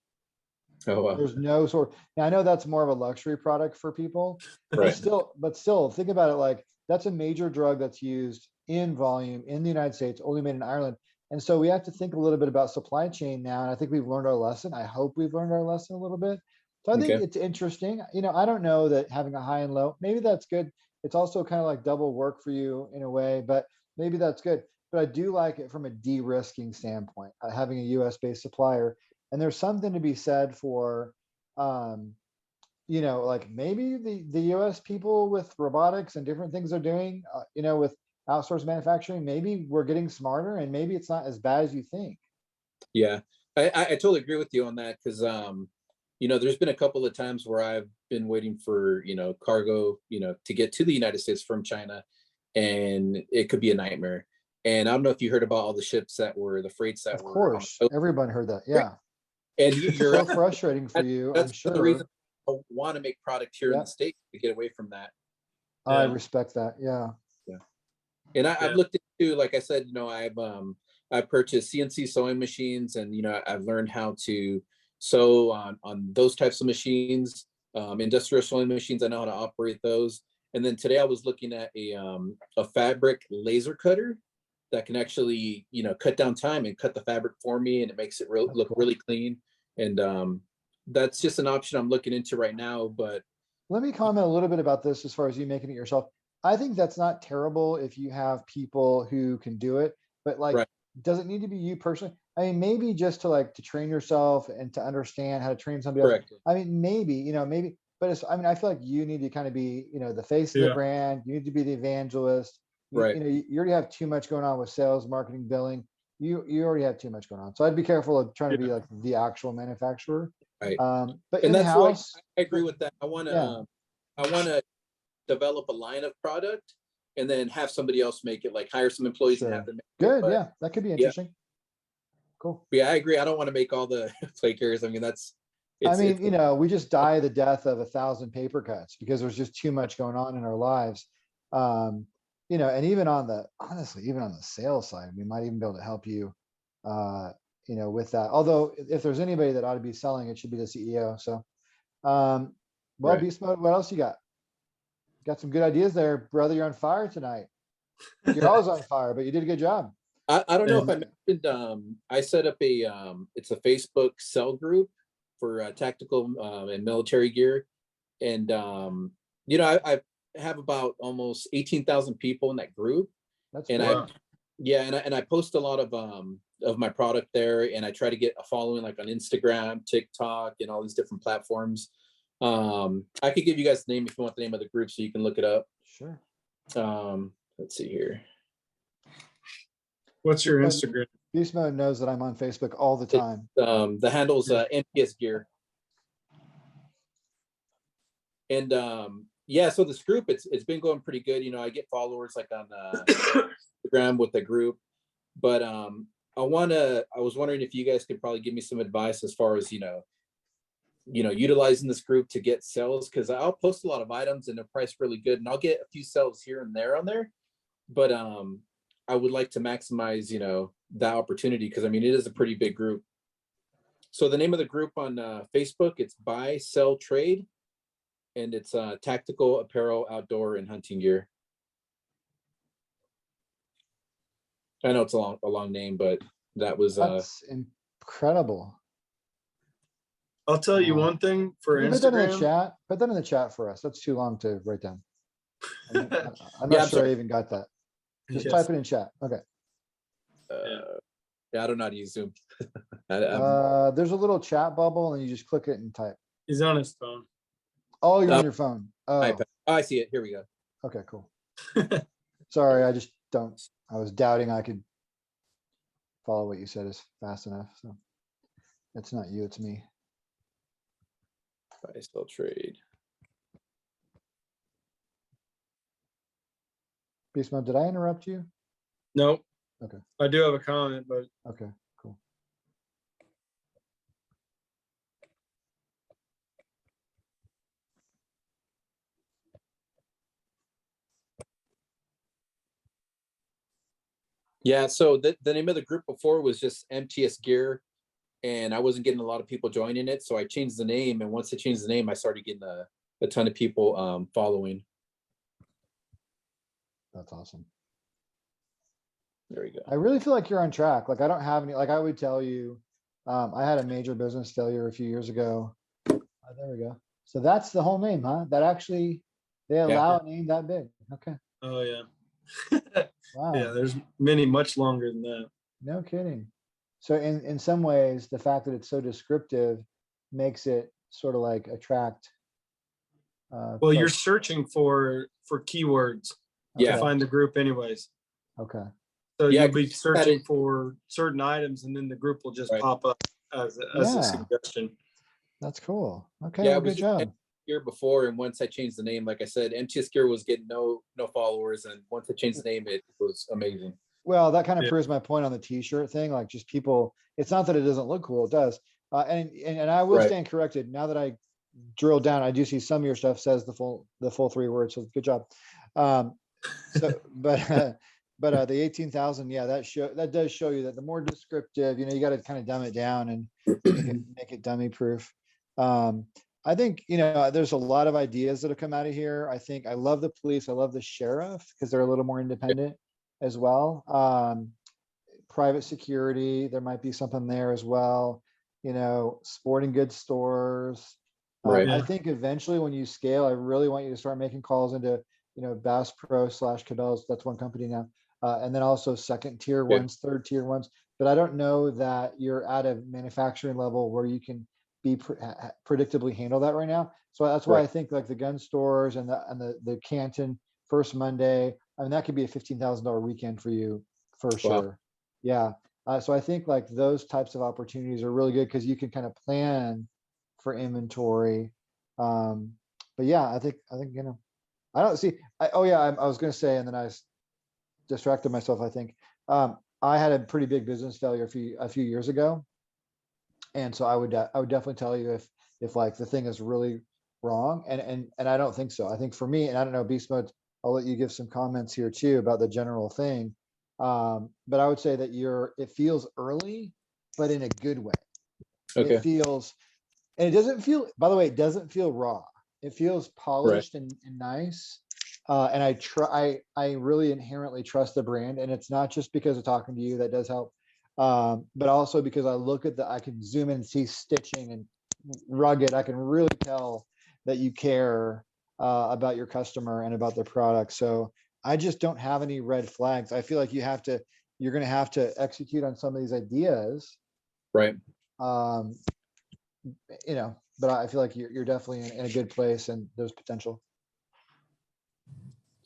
Oh wow. There's no sort. Now I know that's more of a luxury product for people, but still think about it, like that's a major drug that's used in volume in the United States, only made in Ireland. And so we have to think a little bit about supply chain now. And I think we've learned our lesson. I hope we've learned our lesson a little bit. So I think it's interesting. You know, I don't know that having a high and low, maybe that's good. It's also kind of like double work for you in a way, but maybe that's good. But I do like it from a de-risking standpoint, having a US based supplier. And there's something to be said for, you know, like maybe the US people with robotics and different things they're doing, you know, with outsourced manufacturing, maybe we're getting smarter and maybe it's not as bad as you think. Yeah, I totally agree with you on that, because you know, there's been a couple of times where I've been waiting for, you know, cargo, you know, to get to the United States from China, and it could be a nightmare. And I don't know if you heard about all the ships that were, the freights that were. Of course, everyone heard that. Yeah. And you're so frustrating for you. That's I'm sure the reason I want to make product here in the States, to get away from that. I respect that. Yeah. Yeah. And I've looked into, like I said, you know, I purchased CNC sewing machines, and, you know, I've learned how to sew on those types of machines, industrial sewing machines. I know how to operate those. And then today I was looking at a fabric laser cutter that can actually, you know, cut down time and cut the fabric for me, and it makes it look really clean. And that's just an option I'm looking into right now. But let me comment a little bit about this as far as you making it yourself. I think that's not terrible if you have people who can do it, but like, does it need to be you personally? I mean, maybe just to train yourself and to understand how to train somebody else. I mean, maybe, you know, maybe, but it's, I mean, I feel like you need to kind of be, you know, the face of the brand. You need to be the evangelist. You know, you already have too much going on with sales, marketing, billing. You already have too much going on. So I'd be careful of trying to be like the actual manufacturer. Right. But and that's why I agree with that. I want to develop a line of product and then have somebody else make it, like hire some employees and have them make it. Yeah, that could be interesting. Cool. Yeah, I agree. I don't want to make all the play carriers. I mean, you know, we just die the death of 1,000 paper cuts because there's just too much going on in our lives. You know, and even on the sales side, we might even be able to help you, you know, with that. Although if there's anybody that ought to be selling, it should be the CEO. So, Beastmode, what else you got? Got some good ideas there, brother. You're on fire tonight. You're always on fire, but you did a good job. I don't know if I mentioned, I set up it's a Facebook sell group for tactical and military gear. And, you know, I have about almost 18,000 people in that group. That's and cool. I post a lot of my product there, and I try to get a following like on Instagram, TikTok, and all these different platforms. I could give you guys the name if you want the name of the group so you can look it up. Sure. Let's see here. What's your Instagram? Beastmode knows that I'm on Facebook all the time. The handle's NPS Gear. And so this group, it's been going pretty good. You know, I get followers like on Instagram with the group, but I was wondering if you guys could probably give me some advice as far as, you know, utilizing this group to get sales, because I'll post a lot of items and they're priced really good, and I'll get a few sales here and there on there. But I would like to maximize, you know, that opportunity, because I mean, it is a pretty big group. So the name of the group on Facebook, it's Buy, Sell, Trade and it's tactical apparel, outdoor, and hunting gear. I know it's a long name, but that was That's incredible. I'll tell you one thing for Can you put that in the Instagram. chat? Put that in the chat for us. That's too long to write down. I'm Yeah, not I'm sure sorry. I even got that. Just Yes. type it in chat. Okay. Yeah, I don't know how to use Zoom. There's a little chat bubble and you just click it and type. He's on his phone. Oh, you're Oh. on your phone. Oh, iPad. Oh, I see it. Here we go. okay, cool. Sorry, I just don't. I was doubting I could follow what you said is fast enough. So it's not you, it's me. I still trade. Beastmode, did I interrupt you? Nope. Okay. I do have a comment, but Okay, cool. Yeah, so the name of the group before was just MTS Gear, and I wasn't getting a lot of people joining it, so I changed the name. And once I changed the name, I started getting a ton of people following. That's awesome. There we go. I really feel like you're on track. Like I don't have any, like I would tell you, I had a major business failure a few years ago. There we go. So that's the whole name, huh? That actually, they allow a name that big. Okay. oh yeah. Wow. Yeah, there's many much longer than that. No kidding. So in some ways, the fact that it's so descriptive makes it sort of like attract. Well, you're folks. searching for keywords Yeah. to find the group anyways. Okay. So Yeah, you'll be searching for certain items and then the group will just Right. pop up as Yeah. a suggestion. That's cool. Okay. Yeah, Well, it was good job. Gear before, and once I changed the name, like I said, MTS Gear was getting no followers, and once I changed the name, it was amazing. Well, that kind of Yeah. proves my point on the t-shirt thing. Like just people, it's not that it doesn't look cool, it does. And I will Right. stand corrected. Now that I drill down, I do see some of your stuff says the full 3 words. So good job. So, but the 18,000, yeah, that does show you that the more descriptive, you got to kind of dumb it down and make it dummy proof. I think, there's a lot of ideas that have come out of here. I think I love the police. I love the sheriff because they're a little more independent as well. Private security, there might be something there as well. Sporting goods stores. Right. I think eventually when you scale, I really want you to start making calls into, Bass Pro / Cabela's. That's one company now. And then also second tier ones, third tier ones. But I don't know that you're at a manufacturing level where you can be predictably handle that right now. So that's why I think like the gun stores and the Canton First Monday, I mean, that could be a $15,000 weekend for you for sure. Yeah. So I think like those types of opportunities are really good because you can kind of plan for inventory. But yeah, I think, I don't see, I was going to say, and then I distracted myself, I think. I had a pretty big business failure a few years ago. And so I would definitely tell you if like the thing is really wrong. And I don't think so. I think for me, and I don't know, Beast Mode, I'll let you give some comments here too about the general thing. But I would say that it feels early, but in a good way. Okay. It feels, and it doesn't feel, by the way, it doesn't feel raw. It feels polished and nice. And I really inherently trust the brand, and it's not just because of talking to you, that does help. But also because I can zoom in and see stitching and rugged. I can really tell that you care about your customer and about their product. So I just don't have any red flags. I feel like you're going to have to execute on some of these ideas. Right. But I feel like you're definitely in a good place and there's potential.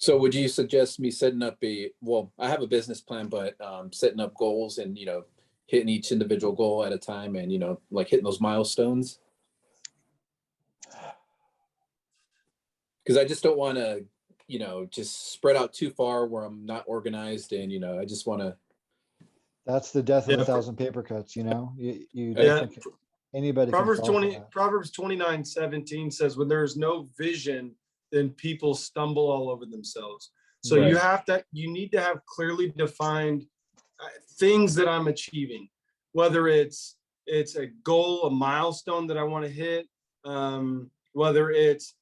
So would you suggest me setting up I have a business plan, but setting up goals and, hitting each individual goal at a time and, like hitting those milestones? Because I just don't want to, just spread out too far where I'm not organized and, I just want to. That's the death of 1,000 paper cuts, anybody. Proverbs 29:17 says, when there is no vision, then people stumble all over themselves. So you need to have clearly defined things that I'm achieving, whether it's a goal, a milestone that I want to hit, whether it's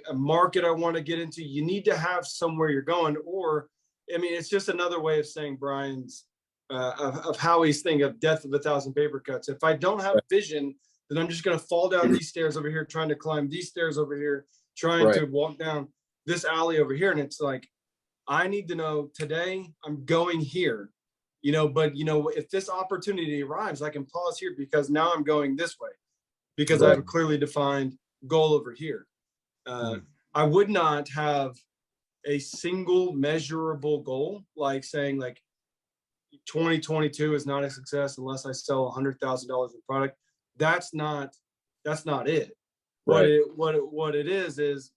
a market I want to get into. You need to have somewhere you're going, or, I mean, it's just another way of saying Brian's, of Howie's thing of death of a thousand paper cuts. If I don't have vision, then I'm just going to fall down these stairs over here, trying to climb these stairs over here, trying to walk down this alley over here. And it's like, I need to know today I'm going here, but if this opportunity arrives, I can pause here because now I'm going this way because I have a clearly defined goal over here. I would not have a single measurable goal, like saying like 2022 is not a success unless I sell $100,000 of product. That's not it. Right. What it is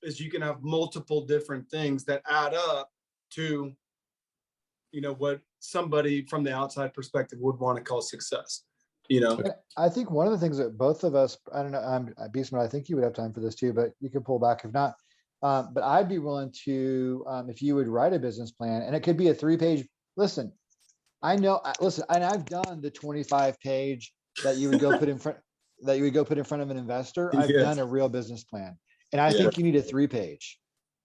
you can have multiple different things that add up to, what somebody from the outside perspective would want to call success. I think one of the things that both of us, I don't know, Beastmode, I think you would have time for this too, but you can pull back if not. But I'd be willing to, if you would write a business plan, and it could be a 3-page. Listen, and I've done the 25-page that you would go put in front of an investor. I've done a real business plan, and I think you need a 3-page.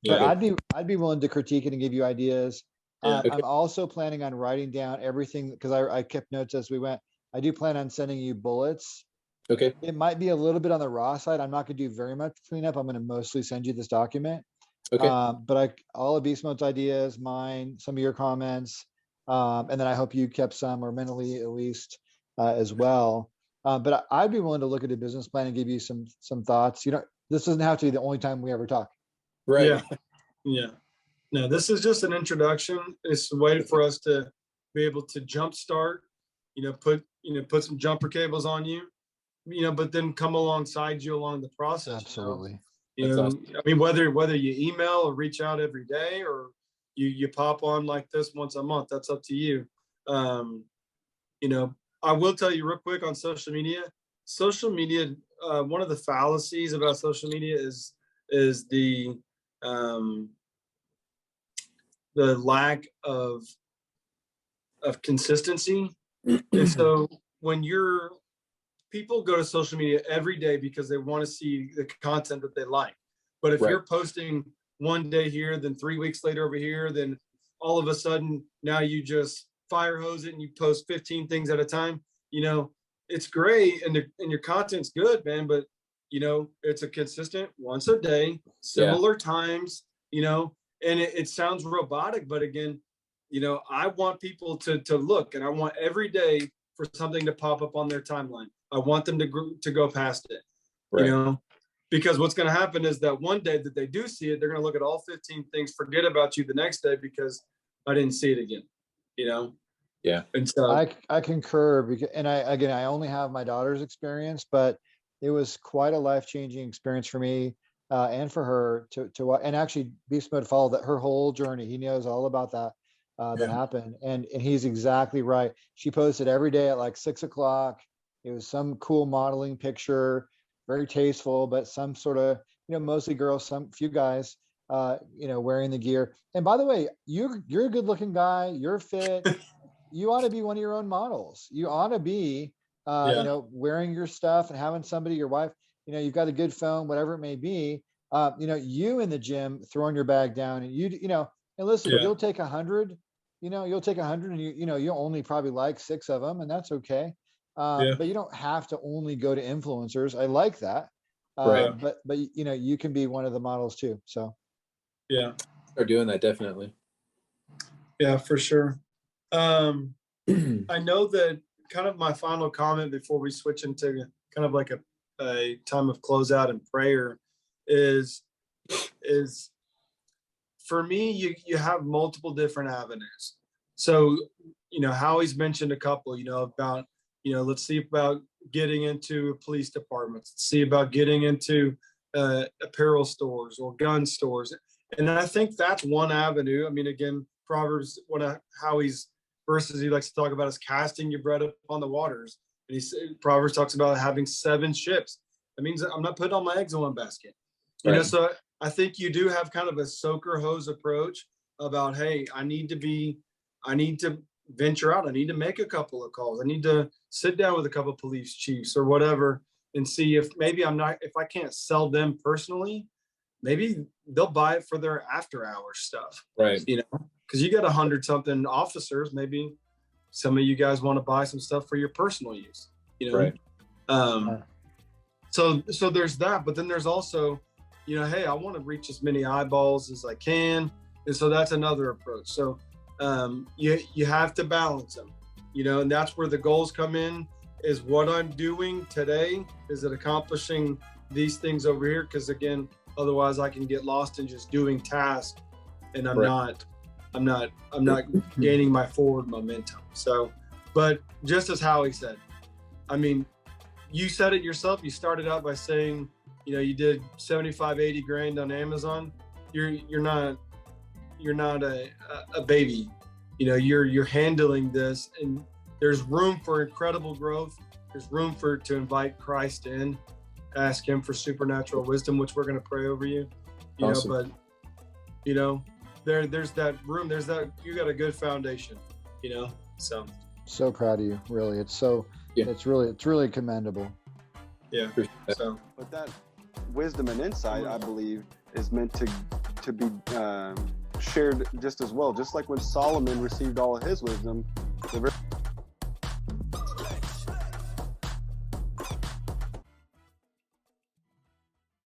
But I'd be willing to critique it and give you ideas. I'm also planning on writing down everything because I kept notes as we went. I do plan on sending you bullets. Okay. It might be a little bit on the raw side. I'm not going to do very much cleanup. I'm going to mostly send you this document. Okay. But all of Beastmode's ideas, mine, some of your comments, and then I hope you kept some, or mentally at least, as well. But I'd be willing to look at a business plan and give you some thoughts. This doesn't have to be the only time we ever talk. Right. Yeah. No, this is just an introduction. It's a way for us to be able to jumpstart, put some jumper cables on you, but then come alongside you along the process. Absolutely. Awesome. I mean, whether you email or reach out every day, or you pop on like this once a month, that's up to you. I will tell you real quick on social media. Social media, one of the fallacies about social media is the lack of consistency. And so when people go to social media every day because they want to see the content that they like. But if you're posting one day here, then 3 weeks later over here, then all of a sudden now you just fire hose it and you post 15 things at a time. It's great and your content's good, man, but it's a consistent once a day, similar times, and it sounds robotic, but again, I want people to look, and I want every day for something to pop up on their timeline. I want them to go past it, because what's going to happen is that one day that they do see it, they're going to look at all 15 things, forget about you the next day because I didn't see it again, Yeah. And so I concur, because, and I only have my daughter's experience, but it was quite a life-changing experience for me and for her to and actually Beastmode followed that her whole journey. He knows all about that happened, and he's exactly right. She posted every day at like 6 o'clock. It was some cool modeling picture, very tasteful, but some sort of mostly girls, some few guys wearing the gear. And by the way, you're a good-looking guy. You're fit. You ought to be one of your own models. You ought to be wearing your stuff and having somebody, your wife, you've got a good phone, whatever it may be, you in the gym throwing your bag down, and and listen, you'll take 100, you'll take 100 and you'll only probably like 6 of them, and that's okay. But you don't have to only go to influencers. I like that. But you can be one of the models too. So they're doing that, definitely. Yeah, for sure. I know that kind of my final comment before we switch into kind of like a time of closeout and prayer is for me, you have multiple different avenues. So, Howie's mentioned a couple, about, let's see about getting into police departments, let's see about getting into apparel stores or gun stores. And I think that's one avenue. I mean, again, Proverbs, one of Howie's verses he likes to talk about is casting your bread upon the waters. And Proverbs talks about having 7 ships. That means I'm not putting all my eggs in one basket. So I think you do have kind of a soaker hose approach about, hey, I need to venture out. I need to make a couple of calls. I need to sit down with a couple of police chiefs or whatever. and see if maybe if I can't sell them personally, maybe they'll buy it for their after hours stuff. Right. You know, because you got 100-something officers, maybe some of you guys want to buy some stuff for your personal use, you know? Right. So there's that, but then there's also, you know, hey, I want to reach as many eyeballs as I can. And so that's another approach. So you have to balance them, you know, and that's where the goals come in, is what I'm doing today. Is it accomplishing these things over here? Because again, otherwise I can get lost in just doing tasks, and I'm not gaining my forward momentum. So, but just as Howie said, I mean, you said it yourself. You started out by saying, you know, you did 75, 80 grand on Amazon. You're not a baby. You know, you're handling this, and there's room for incredible growth. There's room to invite Christ in, ask him for supernatural wisdom, which we're going to pray over you. You Awesome. know, but you know, there's that room. There's that, you got a good foundation. You know, So proud of you, really. It's really commendable. Yeah. So, but that wisdom and insight, I believe, is meant to be shared just as well. Just like when Solomon received all of his wisdom, the